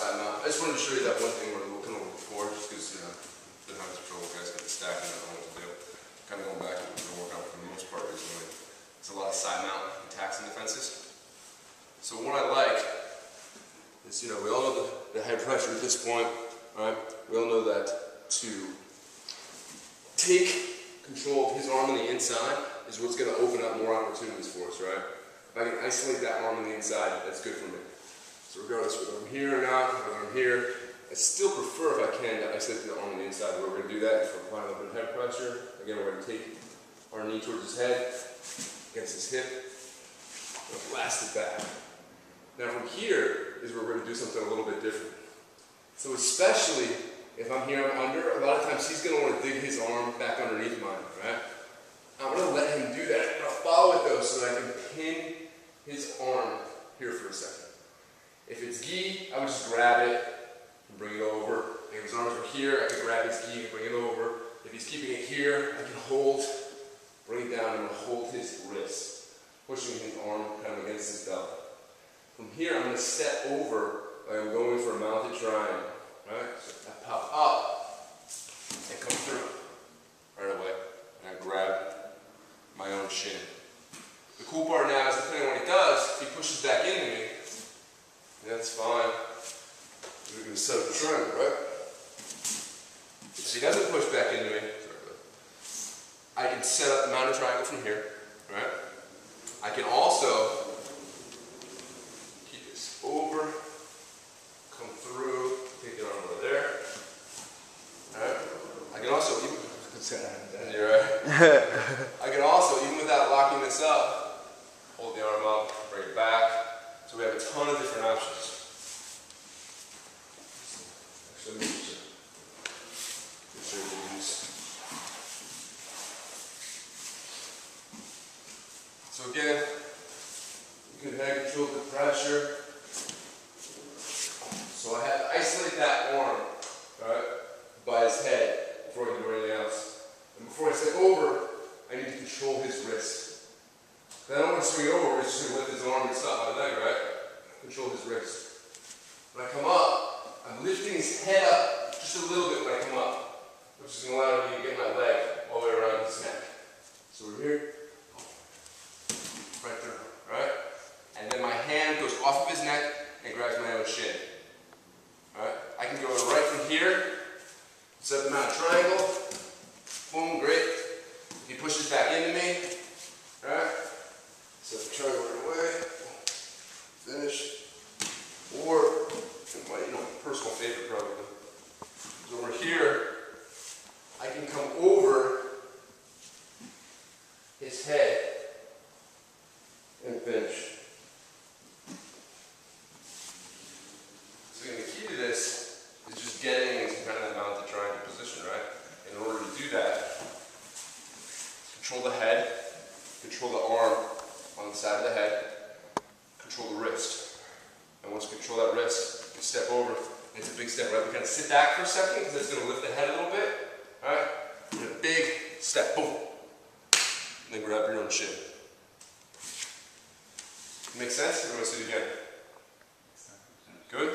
side mount. I just wanted to show you that one thing we're looking over before, just because, you know, been having some trouble, guys, get the stacking, I don't know what to do. Kind of going back to what we've been working on for the most part recently. It's a lot of side mount attacks and defenses. So what I like is, you know, we all know the head pressure at this point, right? We all know that to take control of his arm on the inside is what's going to open up more opportunities for us, right? If I can isolate that arm on the inside, that's good for me. So regardless whether I'm here or not, whether I'm here, I still prefer, if I can, to isolate the arm on the inside. We're going to do that if we're applying a little bit of head pressure. Again, we're going to take our knee towards his head, against his hip, and blast it back. Now from here is where we're going to do something a little bit different. So especially if I'm here, I'm under, a lot of times he's going to want to dig his arm back underneath mine, right? I'm going to let him do that. And I'll follow it though so that I can pin his arm here for a second. If it's gi, I would just grab it and bring it over. If his arms are here, I can grab his gi and bring it over. If he's keeping it here, I can hold, bring it down, and hold his wrist, pushing his arm kind of against his belly. From here, I'm going to step over, like I'm going for a mounted triangle, right? So I pop up and come through right away, and I grab my own shin. The cool part now is, depending on what he does, if he pushes back into me, that's fine. We're going to set up the triangle, right? If he doesn't push back into me, I can set up the mounted triangle from here, right? I can also keep this over, come through, take it on over there. Right? I can also, you're right. I can also, even without locking this up, hold the arm up, bring it back. So we have a ton of different options. Actually, let me show you these. So again, you can head control the pressure. So I have to isolate that arm, right, by his head before I can do anything else. And before I step over, I need to control his wrist. Then I don't want to swing over, we're just going to lift his arm and stop my leg, right? Control his wrist. When I come up, I'm lifting his head up just a little bit when I come up, which is going to allow me to get my leg all the way around his neck. So we're here, right through, right? And then my hand goes off of his neck and grabs my own shin. Alright? I can go right from here, set the mounted triangle, boom, great. If he pushes back into me, alright? Set the triangle right away, finish. Or, my personal favorite probably, is over here, I can come over his head and finish. So again, the key to this is just getting into kind of that mounted triangle position, right? In order to do that, control the head, control the arm on the side of the head, control the wrist. And once you control that wrist, you step over. It's a big step, right? We kind of sit back for a second because it's going to lift the head a little bit. Alright? And a big step, boom. And then grab your own shin. Make sense? Or do I see it again? Good?